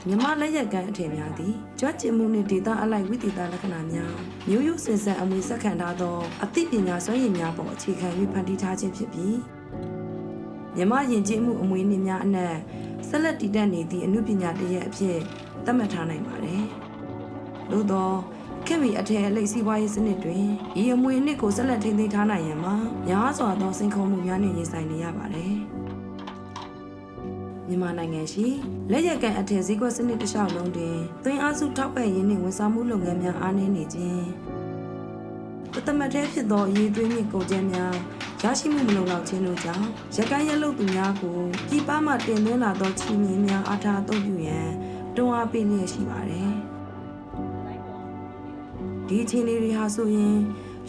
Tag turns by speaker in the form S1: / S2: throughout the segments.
S1: မြမလက်ရက်ကန်အထည်များသည်ကြွကျင်မှုနှင့်ဒေတာအလိုက်ဝိသေသလက္ခဏာများမျိုးရိုးစင်ဆက်အမွေဆက်ခံထားသောအသိပညာစွမ်းရည်များပေါ်အခြေခံ၍ဖန်တီးထားခြင်းဖြစ်ပြီးမြမယဉ်ကျေးမှုအမွေနှင့်များအနက်ဆက်လက်တည်တတ်နေသည့်အမှုပညာတစ်ရပ်အဖြစ်သတ်မှတ်ထားနိုင်ပါတယ်။သို့သောခင်မီအထည်အလိပ်စီးပွားရေးစနစ်တွင်ဤအမွေအနှစ်ကိုဆက်လက်ထိန်းသိမ်းထားနိုင်ရန်မှာများစွာသောစိန်ခေါ်မှုများနှင့်ရင်ဆိုင်နေရပါတယ်။မြန်မာနိုင်ငံရှိလက်ရက်ကန်အထည်ဈေးကွက်စနစ်တစ်လျှောက်လုံးတွင်သွင်းအားစုထောက်ပံ့ရေးနှင့်ဝန်ဆောင်မှုလုပ်ငန်းများအားနည်းနေခြင်းတသမတ်ထဲဖြစ်သောအရေးသွေးမြင့်ကုန်ကျန်းများရရှိမှုမလုံလောက်ခြင်းတို့ကြောင့်ရကိုင်းရလုပ်သူများကိုပြည်ပမှတင်သွင်းလာသောချီးမြှင့်များအားထားအသုံးပြုရန်တွန်းအားပေးလျက်ရှိပါတယ်။ဒီအခြေအနေတွေဟာဆိုရင်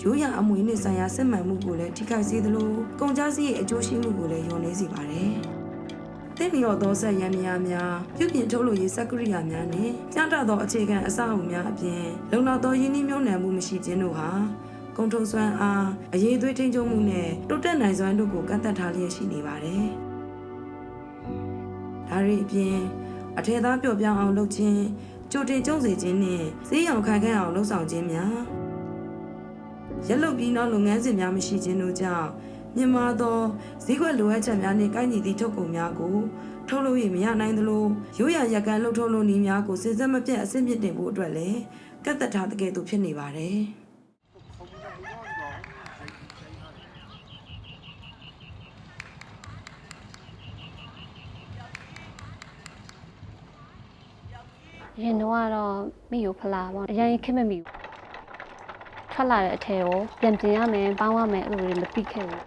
S1: ရိုးရာအမွေနှင့်ဆိုင်ရာစစ်မှန်မှုကိုလည်းထိခိုက်စေသလိုကုန်ကျစရိတ်အကျိုးရှိမှုကိုလည်းလျော့နည်းစေပါတယ်။သင့်လျော်သောဆက်ရန်များပြုပြင်ထုတ်လုပ်ရေးစက်ကိရိယာများနှင့်ပြသသောအခြေခံအဆောက်အအုံများအပြင်လုံလောက်သောယင်းနှမြုံနယ်မှုမရှိခြင်းတို့ဟာကုန်ထုတ်စွမ်းအားအရေးသွေးထိန်းချုပ်မှုနဲ့တိုးတက်နိုင်စွမ်းတို့ကိုကန့်သတ်ထားလျက်ရှိနေပါတယ်။ဒါတွေအပြင်အထည်သားပျော့ပြောင်းအောင်လုပ်ခြင်းကြိုတင်ကျုံစေခြင်းနှင့်ဈေးရောင်ခိုင်ခန့်အောင်လှုပ်ဆောင်ခြင်းများရက်လုပ်ပြီးနောက်လုပ်ငန်းစဉ်များမရှိခြင်းတို့ကြောင့်မြန်မာသောဈေးကွက်လိုအပ်ချက်များနှင့်ကိုက်ညီသည့်ထုတ်ကုန်များကိုထုတ်လုပ်ရမရနိုင်သလိုရိုးရာရက်ကန်လှုပ်ထုတ်လုပ်နည်းများကိုစဉ်ဆက်မပြတ်အဆင့်မြင့်တင်ဖို့အတွက်လည်းကန့်သတ်ထားတဲ့ကဲ့သို့ဖြစ်နေပါတယ်။
S2: ရင်တော့မိကိုဖလာပေါ့အရင်ခက်မမိဘူးထွက်လာတဲ့အထည်ကိုပြန်ပြင်ရမယ်ပေါင်းရမယ်အဲ့လိုတွေမသိခဲ့ဘူး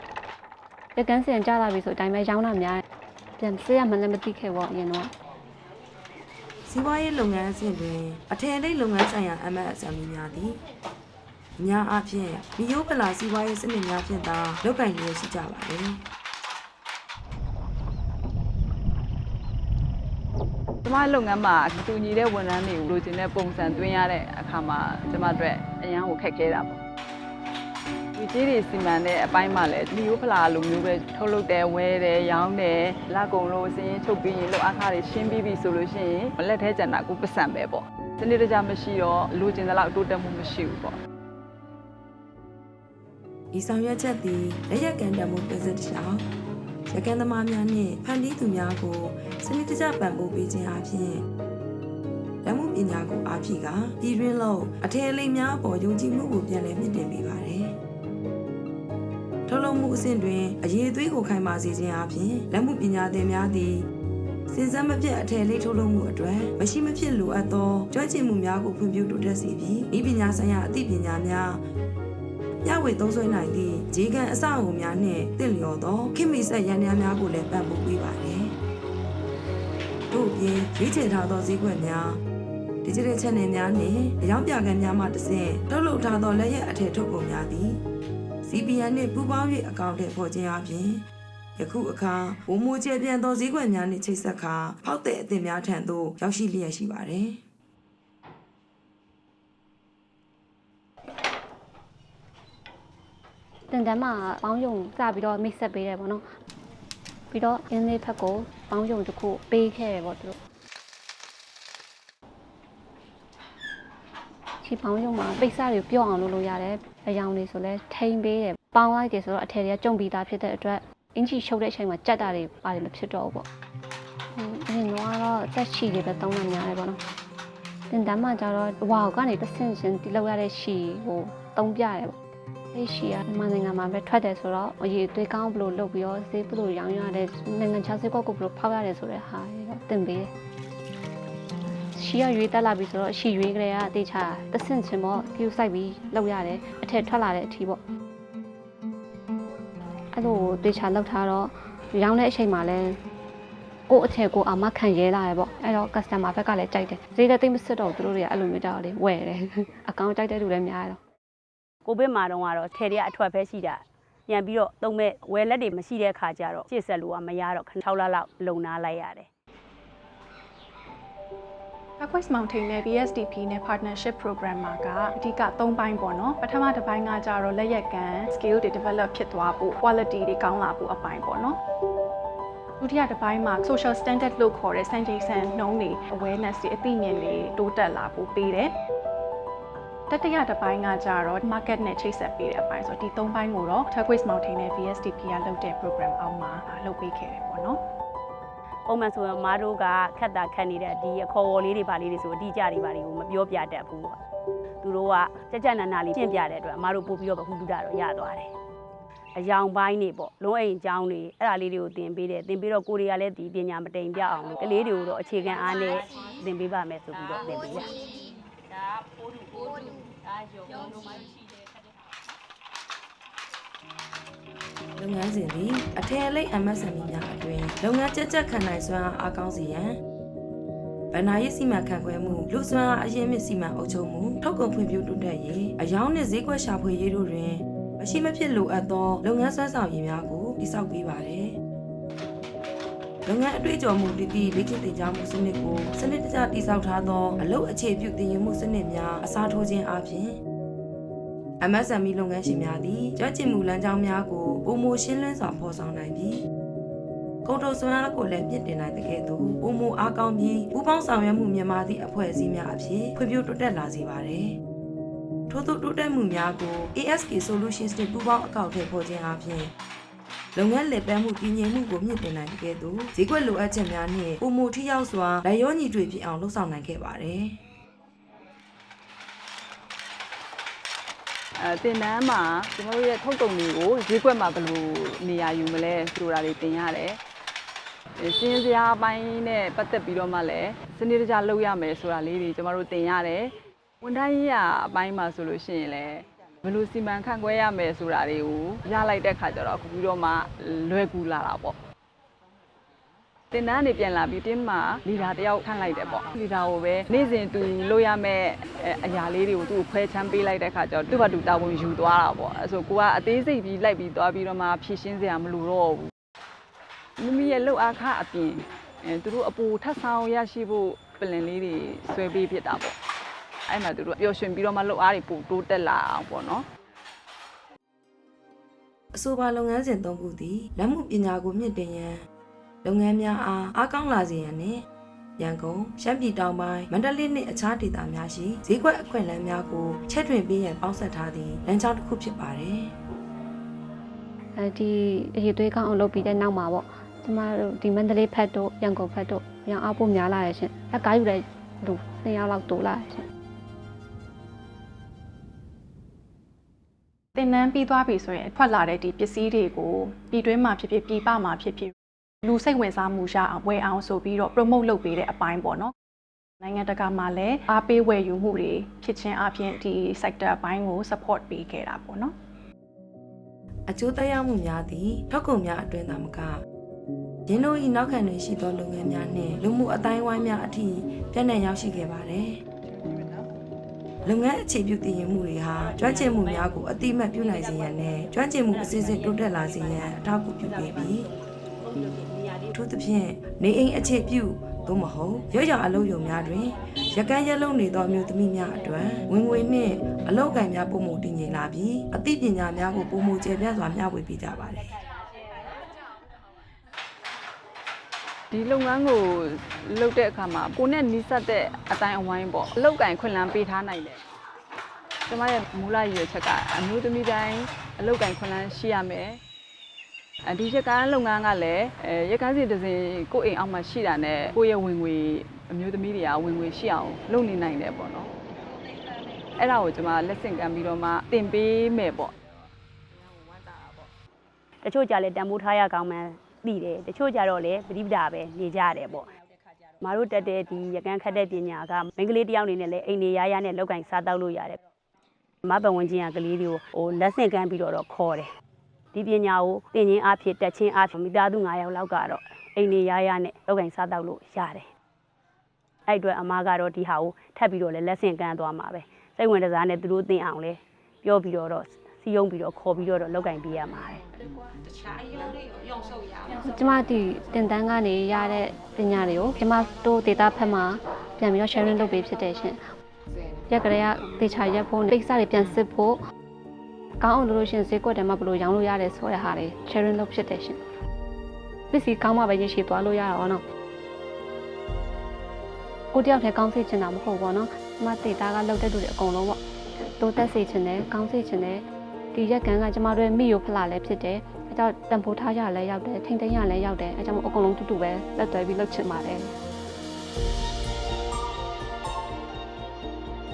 S2: တကန်းစင်ကြလာပြီဆိုအတိုင်းပဲရောင်းတာများပြန်စရမှလည်းမသိခဲ့ပေါ့အရင်တော့
S1: စီးပွားရေးလုပ်ငန်းအဆင့်တွင်အထည်လိပ်လုပ်ငန်းဆိုင်ရာ MSME များသည်အများအားဖြင့်မြို့ပလာစီးပွားရေးစနစ်များဖြင့်သာလုပ်ကိုင်နေရှိကြပါသည်
S3: ကျမလုပ်ငန်းမှာတူညီတဲ့ဝန်ထမ်းတွေကိုလိုချင်တဲ့ပုံစံသွင်းရတဲ့အခါမှာကျမတို့အရန်ကိုခက်ခဲတာပေါ့။ဒီကြီးတွေစီမံတဲ့အပိုင်းမှာလည်းဒီရိုးဖလာလိုမျိုးပဲထုတ်လုပ်တယ်ဝဲတယ်ရောင်းတယ်လက်ကုံလို့စင်းချုပ်ပြီးရင်လောက်အားထားတွေရှင်းပြီးပြီဆိုလို့ရှိရင်လက်ထဲကျန်တာကိုပတ်စံပဲပေါ့။စနစ်တကျမရှိတော့လိုချင်တဲ့လောက်တိုးတက်မှုမရှိဘူးပေါ့။
S1: ဒီဆောင်ရွက်ချက်သည်လက်ရက်ကန်တမှုပြစတစ်ချောင်းရကန်သမားများနှင့်ဖန်တီးသူများကိုစနစ်တကျပံ့ပိုးပေးခြင်းအပြင်လက်မှုပညာကိုအားဖြည့်ကပြည်တွင်းလုံးအထည်အလိပ်များအပေါ်ယုံကြည်မှုကိုပြန်လည်မြင့်တင်ပေးပါတယ်။ထုတ်လုပ်မှုအဆင့်တွင်အရေးအသွေးကိုခိုင်မာစေခြင်းအပြင်လက်မှုပညာသင်များသည်စဉ်ဆက်မပြတ်အထည်အလိပ်ထုတ်လုပ်မှုအတွက်မရှိမဖြစ်လိုအပ်သောကျွမ်းကျင်မှုများကိုဖွံ့ဖြိုးတိုးတက်စေပြီးဤပညာဆိုင်ရာအသိပညာများညဝေသုံးဆွဲနိုင်သည့်ဂျေကန်အဆောက်အအုံများနှင့်တင့်လျော်သောခင်မီဆက်ရန်များကိုလည်းပံ့ပိုးပေးပါတယ်။တို့အပြင်ရွေးချယ်ထားသောဈေးကွက်များDigital Channel များနှင့်အယောင်ပြခန်းများမှတစ်ဆင့်ထုတ်လုပ်ထားသောလက်ရက်အထည်ထုတ်ကုန်များသည် CBN နှင့်ပူးပေါင်း၍အကောင့်ထဲပေါ်ခြင်းအပြင်ယခုအခါဝမိုးကျပြန်သောဈေးကွက်များနှင့်ချိတ်ဆက်ခါဖောက်တဲ့အသစ်များထံသို့ရောက်ရှိလျက်ရှိပါတယ်။
S2: တင်တန်းမှာပေါင်းယုံစပြီးတော့မိတ်ဆက်ပေးတယ်ပေါ့နော်ပြီးတော့အင်းလေးဖက်ကိုပေါင်းယုံတစ်ခုပေးခဲ့တယ်ပေါ့သူတို့ချီပေါင်းယုံမှာပိတ်စတွေပြော့အောင်လုပ်ရတယ်အယောင်တွေဆိုလဲထိန်းပေးတယ်ပေါင်းလိုက်တယ်ဆိုတော့အထည်တွေကကြုံပြီးသားဖြစ်တဲ့အတွက်အင်ချီရှုပ်တဲ့အချိန်မှာကြက်တာတွေပါတယ်မဖြစ်တော့ဘူးပေါ့အရင်ကတော့သက်ချီတွေပဲသုံးတာများတယ်ပေါ့နော်တင်တန်းမှာကျတော့ဝါကနေတစ်ဆင့်ချင်းတီးလောက်ရတဲ့ရှီကိုသုံးပြရတယ်ပေါ့အဲ့ရှီကမြန်မာနိုင်ငံမှာပဲထွက်တယ်ဆိုတော့အရေးသွေးကောင်းဘလို့လုပ်ပြီးတော့ဈေးဘလို့ရောင်းရတဲ့နိုင်ငံခြားဈေးကွက်ကိုဘလို့ဖောက်ရတယ်ဆိုတဲ့ဟာတော့တင်ပေးတယ်ရှီရရွေးတက်လာပြီဆိုတော့ရှီရွေးကလေးကတေချာတဆင့်ချင်းပေါ့ပြူဆိုင်ပြီးလောက်ရတယ်အထက်ထွက်လာတဲ့အထီးပေါ့အဲ့လိုတေချာလောက်ထားတော့ရောင်းတဲ့အချိန်မှာလဲကို့အထက်ကိုအာမခံရဲလာရပေါ့အဲ့တော့ customer ဘက်ကလည်းကြိုက်တယ်ဈေးလည်းတိတ်မစစ်တော့သူတို့တွေကအဲ့လိုမျိုးတောက်လေဝယ်တယ်အကောင့်ကြိုက်တဲ့လူလည်းများတယ်
S4: ကိုဗစ်မှာတော့ထည်တွေကအထွက်ပဲရှိတာပြန်ပြီးတော့သုံးမဲ့ဝယ်လက်တွေမရှိတဲ့အခါကျတော့ရှေ့ဆက်လို့ကမရတော့6လလောက်လုံနာလိုက်ရတယ်
S5: Aquas Mountain နဲ့ BSDP နဲ့ partnership program မှာကအဓိက3ပိုင်းပေါ့နော်ပထမတစ်ပိုင်းကကြတော့လက်ရက်ကန် skill တွေ develop ဖြစ်သွားဖို့ quality တွေကောင်းလာဖို့အပိုင်းပေါ့နော်ဒု ဒုတိယတစ်ပိုင်းမှာ social standard လို့ခေါ်တဲ့စံချိန်စံနှုန်းတွေ awareness တွေအသိဉာဏ်တွေတိုးတက်လာဖို့ပေးတယ်တတိယတစ်ပိုင်းကကြတော့ market နဲ့ချိတ်ဆက်ပေးတဲ့အပိုင်းဆိုတော့ဒီ၃ပိုင်းကိုတော့ Turquoise Mountain နဲ့ VSDP ကလုပ်တဲ့ program အောက်မှာလုပ်ပေးခဲ့တယ်ပေါ့နော်
S4: ပုံမှန်ဆိုရင်မားတို့ကခက်တာခက်နေတဲ့ဒီအခေါ်ဝေါ်လေးတွေပါလေးတွေဆိုအတိအကျတွေပါတွေကိုမပြောပြတတ်ဘူးပေါ့သူတို့ကကြက်ကြက်နာနာလေးပြင်ပြတဲ့အတွက်မားတို့ပို့ပြီးတော့ဗဟုသုတတော့ရသွားတယ်အယောင်ပိုင်းတွေပေါ့လုံးအိမ်အကြောင်းတွေအဲ့ဒါလေးတွေကိုသင်ပေးတယ်သင်ပေးတော့ကိုရီးယားလည်းဒီပညာမတိမ်ပြအောင်လို့ကလေးတွေကိုတော့အခြေခံအားနဲ့သင်ပေးပါမယ်ဆိုပြီးတော့သင်ပေးရ
S1: လုပ်ငန်းစဉ်သည်အထည်အလိပ် MSME များအတွင်လုပ်ငန်းကြက်ကြက်ခံနိုင်စွမ်းအားကောင်းစေရန်ဗဏ္ဍာရေးစီမံခန့်ခွဲမှုလူစွမ်းအားအရင်းမြစ်စီမံအုပ်ချုပ်မှုထုတ်ကုန်ဖွံ့ဖြိုးတိုးတက်ရေးအယောင်နှင့်ဈေးကွက်ရှာဖွေရေးတို့တွင်မရှိမဖြစ်လိုအပ်သောလုပ်ငန်းစွမ်းဆောင်ရည်များကိုတည်ဆောက်ပေးပါသည်လုပ်ငန်းအတွေ့အကြုံမှုတည်တည်လေ့ကျင့်သင်ကြားမှုစနစ်ကိုစနစ်တကျတည်ဆောက်ထားသောအလုပ်အခြေပြုသင်ယူမှုစနစ်များအစားထိုးခြင်းအပြင်MSME လုပ်ငန်းရှင်များသည်ကြွကျင်မှုလမ်းကြောင်းများကိုပုံမရှင်းလင်းစွာဖော်ဆောင်နိုင်ပြီးကုန်ထုတ်စွမ်းအားကိုလည်းမြင့်တင်နိုင်တဲ့ကဲ့သို့ပုံမအားကောင်းပြီးပူးပေါင်းဆောင်ရွက်မှုမြန်မာသည့်အဖွဲ့အစည်းများအဖြစ်ဖွံ့ဖြိုးတိုးတက်လာစေပါသည်ထို့သောတိုးတက်မှုများကို ASK Solutions နှင့်ပူးပေါင်းအကောက်ထည့်ဖော်ခြင်းအပြင်လုပ်ငန်းလည်ပတ်မှုတည်ငြိမ်မှုကိုမြင့်တင်နိုင်တဲ့ကဲ့သို့ဈေးကွက်လိုအပ်ချက်များနှင့်ပုံမထိရောက်စွာလိုက်လျောညီထွေဖြစ်အောင်လှုပ်ဆောင်နိုင်ခဲ့ပါသည်
S3: တင်တန်းမှာကျွန်တော်တို့ရဲ့ထုတ်ကုန်တွေကိုဈေးကွက်မှာဘယ်လိုနေရာယူမလဲဆိုတာတွေတင်ရတယ်။စင်းစရာအပိုင်းနဲ့ပတ်သက်ပြီးတော့မှလည်းစနစ်တကျလုပ်ရမယ်ဆိုတာလေးတွေကျွန်တော်တို့တင်ရတယ်။ဝန်ထမ်းရေးအပိုင်းမှာဆိုလို့ရှိရင်လည်းဘယ်လိုစီမံခန့်ခွဲရမယ်ဆိုတာတွေကိုရလိုက်တဲ့ခါကျတော့အခုပြီးတော့မှလွယ်ကူလာတာပေါ့။တင်တန်းနေပြန်လာပြီးတင်းမှာလီဒါတယောက်ခန့်လိုက်တယ်ပေါ့လီဒါကိုပဲနေ့စဉ်သူလို့ရမယ့်အရာလေးတွေကိုသူ့ကိုခွဲချမ်းပေးလိုက်တဲ့ခါကျတော့သူ့ဘာသူတာဝန်ယူသွားတာပေါ့အဲဆိုကိုကအသေးစိတ်ပြီးလိုက်ပြီးသွားပြီးတော့မှဖြည့်ရှင်းစရာမလိုတော့ဘူးမိမိရဲ့လှုပ်အားခအပြင်သူတို့အပူထပ်ဆောင်ရရှိဖို့planလေးတွေဆွဲပေးဖြစ်တာပေါ့အဲ့မှာသူတို့ပျော်ရွှင်ပြီးတော့မှလှုပ်အားတွေပိုတိုးတက်လာအောင်ပေါ့နော်
S1: အဆိုပါလုပ်ငန်းစဉ်၃ခုသည်လက်မှုပညာကိုမြင့်တင်ရန်လုပ်ငန်းများအားကောင်းလာစေရန်နှင့်ရန်ကုန်ရှမ်းပြည်တောင်ပိုင်းမန္တလေးနှင့်အခြားဒေသများရှိဈေးကွက်အခွင့်အလမ်းများကိုချဲ့ထွင်ပေးရန်ပေါင်းစပ်ထားသည့်လမ်းကြောင်းတစ်ခုဖြစ်ပါတယ်
S2: ဒီအရေးသွေးကောင်းအောင်လုပ်ပြီးတဲ့နောက်မှာပေါ့ကျမတို့ဒီမန္တလေးဖက်တို့ရန်ကုန်ဖက်တို့ရောင်းအားပို့များလာရရှင်အကားယူတဲ့လူ2ယောက်လောက်တိုးလာရှင်
S5: သင်တန်းပြီးသွားပြီဆိုရင်ထွက်လာတဲ့ဒီပစ္စည်းတွေကိုပြည်တွင်းမှာဖြစ်ဖြစ်ပြည်ပမှာဖြစ်ဖြစ်လူစိတ်ဝင်စားမှုရအောင်ဝယ်အောင်ဆိုပြီးတော့ promote လုပ်ပေးတဲ့အပိုင်းပေါ့နော်နိုင်ငံတကာမှာလည်းအားပေးဝယ်ယူမှုတွေဖြစ်ချင်းအပြင်ဒီ sector အပိုင်းကို support ပေးခဲ့တာပေါ့နော်
S1: အကျိုးသက်ရောက်မှုများသည့်ထုတ်ကုန်များအတွင်းသာမကရင်းတို့၏နောက်ခံတွင်ရှိသောလုပ်ငန်းများနှင့်လူမှုအတိုင်းအဝိုင်းများအထိပြန့်နှံ့ရောက်ရှိခဲ့ပါတယ်လုပ်ငန်းအခြေပြုတည်ယူမှုတွေဟာကျွမ်းကျင်မှုများကိုအတိအမှတ်ပြုနိုင်စေရန်နဲ့ကျွမ်းကျင်မှုအစစ်အစစ်တိုးတက်လာစေရန်အထောက်အကူပြုပေးပြီးထို့သဖြင့်နေအိမ်အခြေပြုသို့မဟုတ်ရွက်ရအလုပ်ရုံများတွင်ရကန်းရက်လုံးနေသောအမျိုးသမီးများအတွက်ဝင်ငွေနှင့်အလုပ်ကိုင်များပုံမှုတည်ငြိမ်လာပြီးအသိပညာများကိုပုံမှုကျယ်ပြန့်စွာမျှဝေပေးကြပါတယ်
S3: ဒီလုပ်ငန်းကိုလုပ်တဲ့အခါမှာကိုနဲ့နီးစပ်တဲ့အတိုင်းအဝိုင်းပေါ့အလုပ်ကိုင်ခွင့်လန်းပေးထားနိုင်တယ်ကျမရဲ့မူလရည်ရွယ်ချက်ကအမျိုးသမီးတိုင်းအလုပ်ကိုင်ခွင့်လန်းရှိရမယ်ဒီရက်ကန်းလုပ်ငန်းကလည်းရက်ကန်းစီတစ်စင်ကိုယ့်အိမ်အောက်မှာရှိတာနဲ့ကိုယ့်ရဲ့ဝင်ငွေအမျိုးသမီးတွေကဝင်ငွေရှိအောင်လုပ်နေနိုင်တယ်ပေါ့နော်အဲ့ဒါကိုကျွန်မလက်ဆင့်ကမ်းပြီးတော့မှတင်ပေးမယ်ပေါ့
S4: တချို့ကြလဲတန်ဖိုးထားရကောင်းမှန်းသိတယ်တချို့ကြတော့လေပရိပဒါပဲနေကြရတယ်ပေါ့မတို့တက်တဲ့ဒီရကန်းခတ်တဲ့ပညာကမိန်းကလေးတယောက်အနေနဲ့လည်းအိမ်နေရရနဲ့လောက်ကင်စားတောက်လို့ရတယ်မဘဝင်ချင်းကကလေးတွေကိုလက်ဆင့်ကမ်းပြီးတော့ခေါ်တယ်ဒီပညာကိုသင်ချင်းအဖြစ်တက်ချင်းအဖြစ်မိသားစု9ယောက်လောက်ကတော့အိမ်နေရရနဲ့လောက်ကင်စားတောက်လို့ရတယ်အဲ့အတွက်အမကတော့ဒီဟာကိုထပ်ပြီးတော့လည်းလက်ဆင့်ကမ်းသွားမှာပဲစိတ်ဝင်စားနဲ့သူတို့သင်အောင်လဲပြောပြီးတော့စီယုံပြီးတော့ခေါ်ပြီးတော့လောက်ကင်ပေးရမှာတယ်
S2: ကျမဒီတင်တန်းကနေရတဲ့ပညာတွေကိုကျမတို့ဒေတာဖက်မှာပြန်ပြီးတော့ sharing လုပ်ပေးဖြစ်တယ်ရှင်ရက်ကလေးကဒေချာရက်ဖို့ကိစ္စတွေပြန်စစ်ဖို့ကောင်းအောင်လို့ရှင်ဈေးကွက်တယ်မှာဘယ်လိုရောင်းလို့ရတယ်ဆိုတဲ့ဟာတွေ sharing လုပ်ဖြစ်တယ်ရှင် ပစ္စည်းကောင်းမှပဲရရှိသွားလို့ရတာပေါ့နော်ကိုတယောက်တည်းကောင်းစေချင်တာမဟုတ်ဘောနော်ကျမတေတာကလောက်တဲ့သူတွေအကုန်လုံးပေါ့တိုးတက်စေချင်တယ်ကောင်းစေချင်တယ်ဒီရက်ကန်ကကျမတို့မိယိုဖလာလည်းဖြစ်တယ်အဲကြောင့်တန်ဖိုးထားရလည်းရောက်တယ်ထိမ့်သိမ်းရလည်းရောက်တယ်အဲကြောင့်အကုန်လုံးတူတူပဲလက်တွဲပြီးလုပ်ချင်ပါတယ်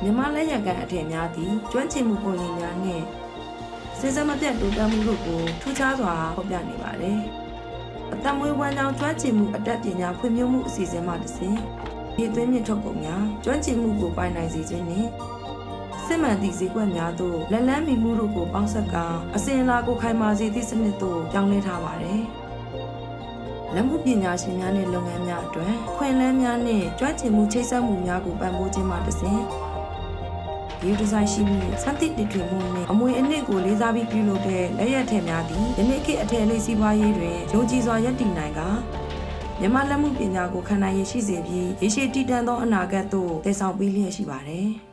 S1: မြန်မာလက်ရကန်အထည်များသည့်ကျွမ်းကျင်မှုပုံရိပ်များနှင့်စဉ်ဆက်မပြတ်တိုးတက်မှုတို့ကိုထူးခြားစွာဖော်ပြနေပါတယ်။အသက်မွေးဝမ်းကြောင်းကျွမ်းကျင်မှုအတတ်ပညာဖွံ့ဖြိုးမှုအစီအစဉ်မှတစ်ဆင့်ဒီသွင်းမြင့်ထုတ်ကုန်များကျွမ်းကျင်မှုကိုပိုင်နိုင်စေခြင်းနှင့်စစ်မှန်သည့်ဈေးကွက်များသို့လက်လန်းမီမှုတို့ကိုပေါင်းစပ်ကာအစဉ်အလာကိုခိုင်မာစေသည့်စနစ်သို့ပြောင်းလဲထားပါတယ်။လက်မှုပညာရှင်များနှင့်လုပ်ငန်းများအတွက်ခွင့်လန်းများနှင့်ကျွမ်းကျင်မှုချိတ်ဆက်မှုများကိုပံ့ပိုးခြင်းမှတစ်ဆင့်ဒီဒီဇိုင်းရှိမှုစံသစ်တည်ထွင်မှုနဲ့အမွေအနှစ်ကိုလေးစားပြီးပြုလုပ်တဲ့လက်ရထည်များသည်ယနေ့ခေတ်အထည်လေးစီးပွားရေးတွင်ယုံကြည်စွာရပ်တည်နိုင်ကမြန်မာလက်မှုပညာကိုခံနိုင်ရရှိစေပြီးရေရှည်တည်တံ့သောအနာဂတ်သို့တည်ဆောက်ပေးလျက်ရှိပါတယ်။